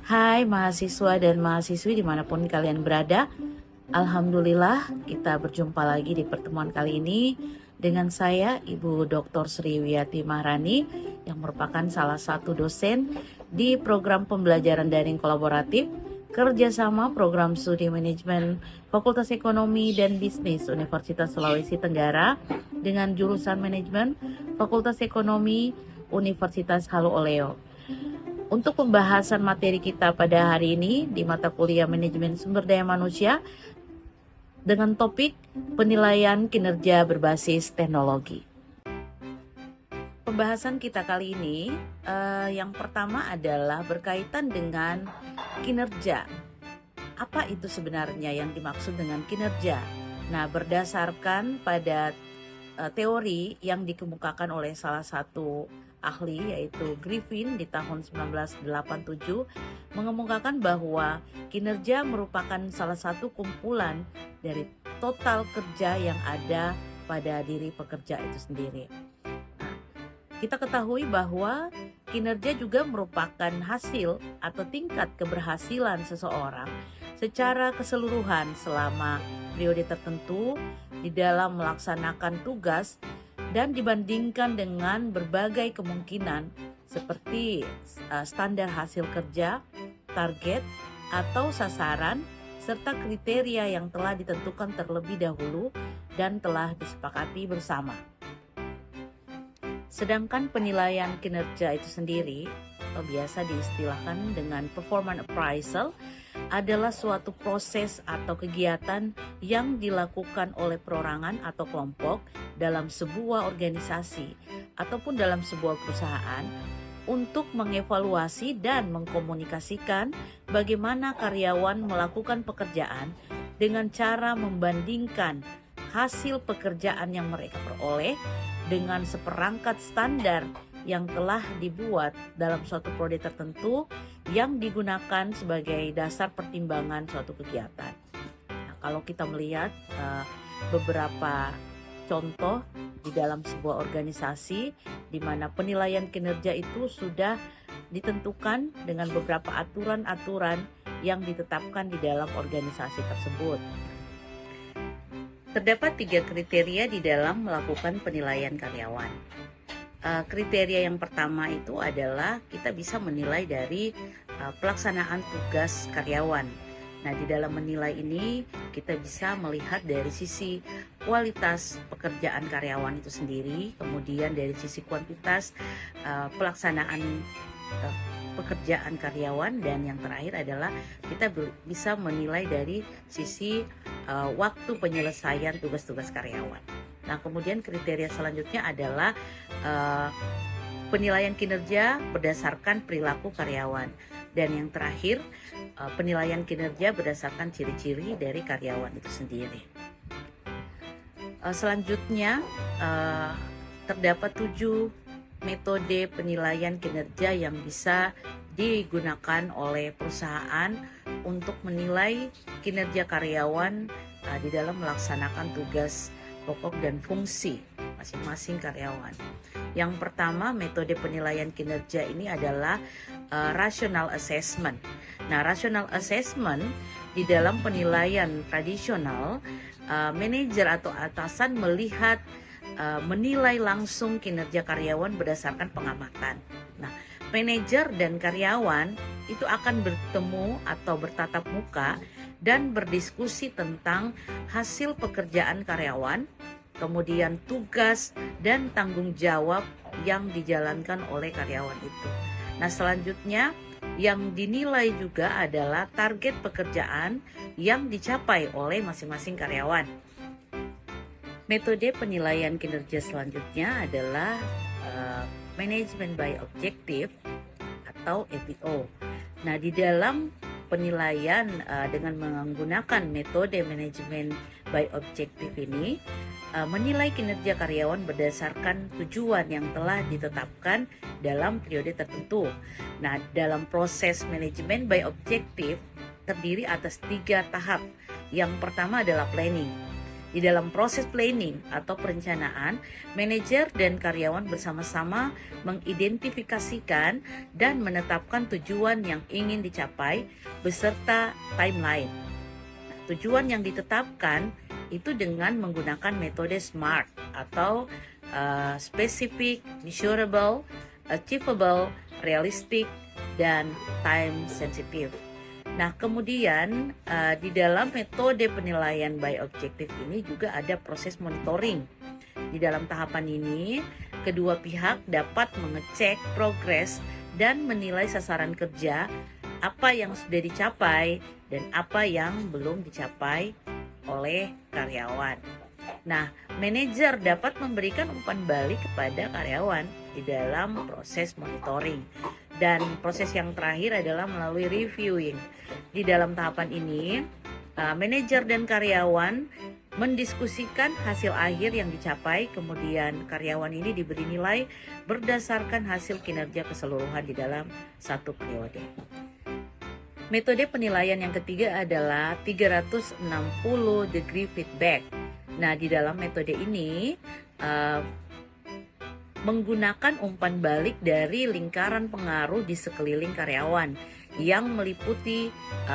Hai mahasiswa dan mahasiswi dimanapun kalian berada. Alhamdulillah kita berjumpa lagi di pertemuan kali ini dengan saya Ibu Dr. Sriwiyati Maharani yang merupakan salah satu dosen di program pembelajaran daring kolaboratif kerjasama program studi manajemen Fakultas Ekonomi dan Bisnis Universitas Sulawesi Tenggara dengan jurusan manajemen Fakultas Ekonomi Universitas Halu Oleo. Untuk pembahasan materi kita pada hari ini di mata kuliah Manajemen Sumber Daya Manusia dengan topik penilaian kinerja berbasis teknologi. Pembahasan kita kali ini yang pertama adalah berkaitan dengan kinerja. Apa itu sebenarnya yang dimaksud dengan kinerja? Nah, berdasarkan pada teori yang dikemukakan oleh salah satu ahli yaitu Griffin di tahun 1987 mengemukakan bahwa kinerja merupakan salah satu kumpulan dari total kerja yang ada pada diri pekerja itu sendiri. Nah, kita ketahui bahwa kinerja juga merupakan hasil atau tingkat keberhasilan seseorang secara keseluruhan selama periode tertentu di dalam melaksanakan tugas dan dibandingkan dengan berbagai kemungkinan seperti standar hasil kerja, target atau sasaran, serta kriteria yang telah ditentukan terlebih dahulu dan telah disepakati bersama. Sedangkan penilaian kinerja itu sendiri, atau biasa diistilahkan dengan performance appraisal, adalah suatu proses atau kegiatan yang dilakukan oleh perorangan atau kelompok dalam sebuah organisasi ataupun dalam sebuah perusahaan untuk mengevaluasi dan mengkomunikasikan bagaimana karyawan melakukan pekerjaan dengan cara membandingkan hasil pekerjaan yang mereka peroleh dengan seperangkat standar yang telah dibuat dalam suatu prodi tertentu yang digunakan sebagai dasar pertimbangan suatu kegiatan. Nah, kalau kita melihat beberapa contoh di dalam sebuah organisasi di mana penilaian kinerja itu sudah ditentukan dengan beberapa aturan-aturan yang ditetapkan di dalam organisasi tersebut. Terdapat 3 kriteria di dalam melakukan penilaian karyawan. Kriteria yang pertama itu adalah kita bisa menilai dari pelaksanaan tugas karyawan. Nah, di dalam menilai ini kita bisa melihat dari sisi kualitas pekerjaan karyawan itu sendiri, kemudian dari sisi kuantitas pelaksanaan pekerjaan karyawan, dan yang terakhir adalah kita bisa menilai dari sisi waktu penyelesaian tugas-tugas karyawan. Nah, kemudian kriteria selanjutnya adalah penilaian kinerja berdasarkan perilaku karyawan. Dan yang terakhir, penilaian kinerja berdasarkan ciri-ciri dari karyawan itu sendiri. Selanjutnya, terdapat 7 metode penilaian kinerja yang bisa digunakan oleh perusahaan untuk menilai kinerja karyawan di dalam melaksanakan tugas pokok dan fungsi masing-masing karyawan. Yang pertama, metode penilaian kinerja ini adalah rational assessment. Nah, rational assessment di dalam penilaian tradisional, manajer atau atasan melihat menilai langsung kinerja karyawan berdasarkan pengamatan. Nah, manajer dan karyawan itu akan bertemu atau bertatap muka dan berdiskusi tentang hasil pekerjaan karyawan, kemudian tugas dan tanggung jawab yang dijalankan oleh karyawan itu. Nah, selanjutnya yang dinilai juga adalah target pekerjaan yang dicapai oleh masing-masing karyawan. Metode penilaian kinerja selanjutnya adalah Management by Objective atau MBO. Nah, di dalam penilaian dengan menggunakan metode manajemen by objective ini menilai kinerja karyawan berdasarkan tujuan yang telah ditetapkan dalam periode tertentu. Nah, dalam proses manajemen by objective terdiri atas 3 tahap. Yang pertama adalah planning. Di dalam proses planning atau perencanaan, manajer dan karyawan bersama-sama mengidentifikasikan dan menetapkan tujuan yang ingin dicapai beserta timeline. Nah, tujuan yang ditetapkan itu dengan menggunakan metode SMART atau specific, measurable, achievable, realistic, dan time sensitive. Nah, kemudian di dalam metode penilaian by objective ini juga ada proses monitoring. Di dalam tahapan ini, kedua pihak dapat mengecek progres dan menilai sasaran kerja, apa yang sudah dicapai dan apa yang belum dicapai oleh karyawan. Nah, manajer dapat memberikan umpan balik kepada karyawan di dalam proses monitoring. Dan proses yang terakhir adalah melalui reviewing. Di dalam tahapan ini, manajer dan karyawan mendiskusikan hasil akhir yang dicapai, kemudian karyawan ini diberi nilai berdasarkan hasil kinerja keseluruhan di dalam satu periode. Metode penilaian yang ketiga adalah 360 degree feedback. Nah, di dalam metode ini menggunakan umpan balik dari lingkaran pengaruh di sekeliling karyawan yang meliputi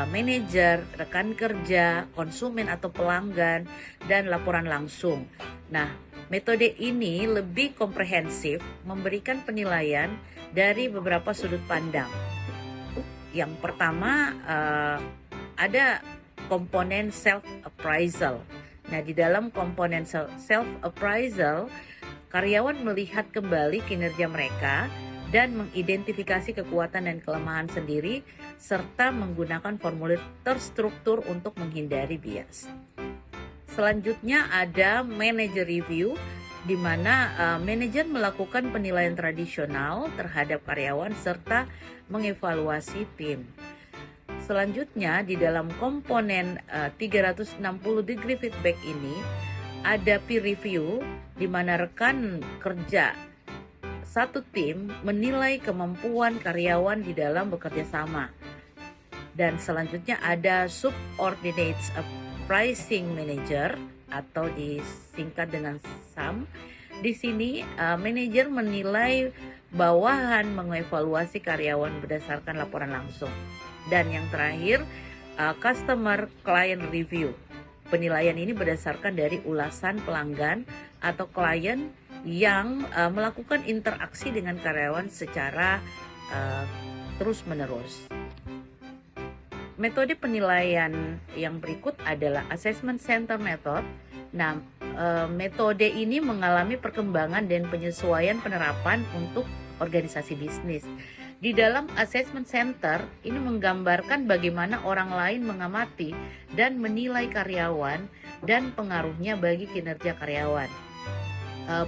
manajer, rekan kerja, konsumen atau pelanggan, dan laporan langsung. Nah, metode ini lebih komprehensif, memberikan penilaian dari beberapa sudut pandang. Yang pertama, ada komponen self-appraisal. Nah, di dalam komponen self-appraisal, karyawan melihat kembali kinerja mereka dan mengidentifikasi kekuatan dan kelemahan sendiri serta menggunakan formulir terstruktur untuk menghindari bias. Selanjutnya ada manager review, di mana manajer melakukan penilaian tradisional terhadap karyawan serta mengevaluasi tim. Selanjutnya di dalam komponen 360 degree feedback ini ada peer review, di mana rekan kerja satu tim menilai kemampuan karyawan di dalam bekerja sama. Dan selanjutnya ada subordinates pricing manager atau disingkat dengan SAM. Di sini manajer menilai bawahan mengevaluasi karyawan berdasarkan laporan langsung. Dan yang terakhir customer client review. Penilaian ini berdasarkan dari ulasan pelanggan atau klien yang melakukan interaksi dengan karyawan secara terus-menerus. Metode penilaian yang berikut adalah assessment center method. Nah, metode ini mengalami perkembangan dan penyesuaian penerapan untuk organisasi bisnis. Di dalam assessment center ini menggambarkan bagaimana orang lain mengamati dan menilai karyawan dan pengaruhnya bagi kinerja karyawan.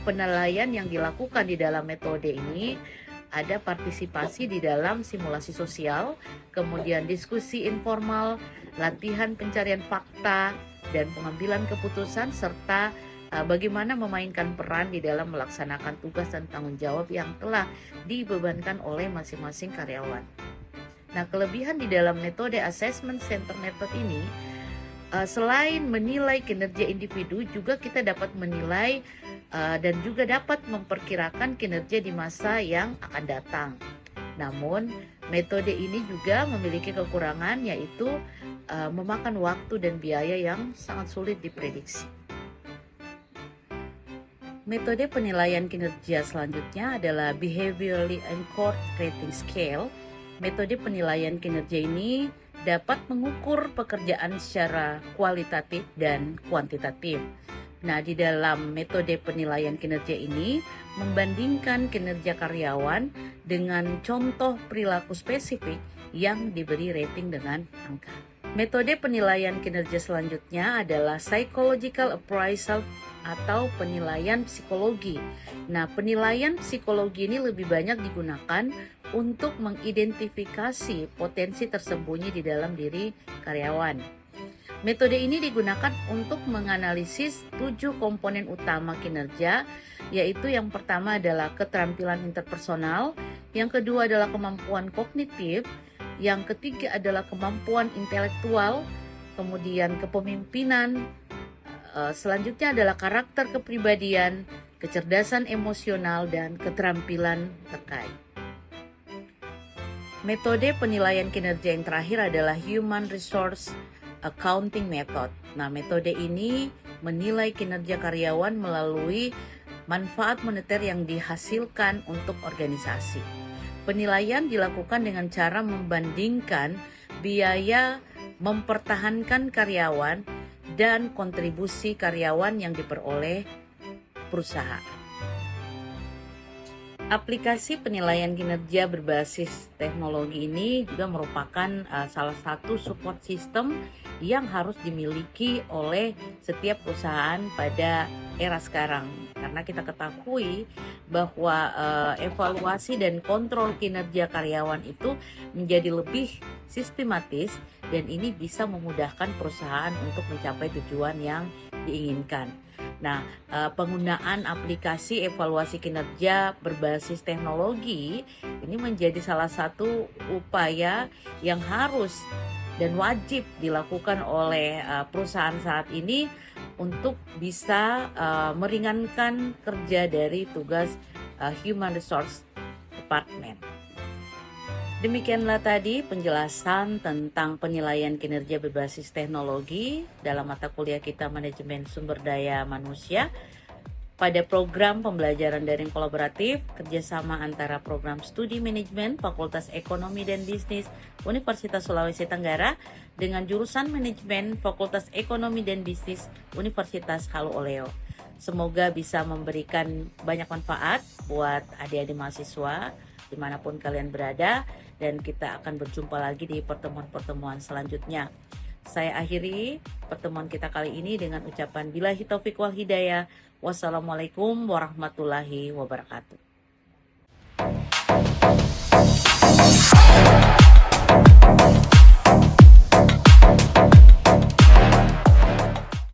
Penilaian yang dilakukan di dalam metode ini ada partisipasi di dalam simulasi sosial, kemudian diskusi informal, latihan pencarian fakta, dan pengambilan keputusan, serta bagaimana memainkan peran di dalam melaksanakan tugas dan tanggung jawab yang telah dibebankan oleh masing-masing karyawan. Nah, kelebihan di dalam metode assessment center method ini, selain menilai kinerja individu, juga kita dapat menilai dan juga dapat memperkirakan kinerja di masa yang akan datang. Namun, metode ini juga memiliki kekurangan, yaitu memakan waktu dan biaya yang sangat sulit diprediksi. Metode penilaian kinerja selanjutnya adalah Behaviorally Anchored Rating Scale. Metode penilaian kinerja ini dapat mengukur pekerjaan secara kualitatif dan kuantitatif. Nah, di dalam metode penilaian kinerja ini membandingkan kinerja karyawan dengan contoh perilaku spesifik yang diberi rating dengan angka. Metode penilaian kinerja selanjutnya adalah Psychological Appraisal atau penilaian psikologi. Nah, penilaian psikologi ini lebih banyak digunakan untuk mengidentifikasi potensi tersembunyi di dalam diri karyawan. Metode ini digunakan untuk menganalisis 7 komponen utama kinerja, yaitu yang pertama adalah keterampilan interpersonal, yang kedua adalah kemampuan kognitif, yang ketiga adalah kemampuan intelektual, kemudian kepemimpinan, selanjutnya adalah karakter kepribadian, kecerdasan emosional, dan keterampilan terkait. Metode penilaian kinerja yang terakhir adalah Human Resource Accounting Method. Nah, metode ini menilai kinerja karyawan melalui manfaat moneter yang dihasilkan untuk organisasi. Penilaian dilakukan dengan cara membandingkan biaya mempertahankan karyawan dan kontribusi karyawan yang diperoleh perusahaan. Aplikasi penilaian kinerja berbasis teknologi ini juga merupakan salah satu support system yang harus dimiliki oleh setiap perusahaan pada era sekarang. Karena kita ketahui bahwa evaluasi dan kontrol kinerja karyawan itu menjadi lebih sistematis dan ini bisa memudahkan perusahaan untuk mencapai tujuan yang diinginkan. Nah, penggunaan aplikasi evaluasi kinerja berbasis teknologi ini menjadi salah satu upaya yang harus dan wajib dilakukan oleh perusahaan saat ini untuk bisa meringankan kerja dari tugas Human Resource Department. Demikianlah tadi penjelasan tentang penilaian kinerja berbasis teknologi dalam mata kuliah kita Manajemen Sumber Daya Manusia pada program pembelajaran daring kolaboratif kerjasama antara program studi manajemen Fakultas Ekonomi dan Bisnis Universitas Sulawesi Tenggara dengan jurusan manajemen Fakultas Ekonomi dan Bisnis Universitas Halu Oleo. Semoga bisa memberikan banyak manfaat buat adik-adik mahasiswa dimanapun kalian berada, dan kita akan berjumpa lagi di pertemuan-pertemuan selanjutnya. Saya akhiri pertemuan kita kali ini dengan ucapan billahi taufiq wal hidayah. Wassalamualaikum warahmatullahi wabarakatuh.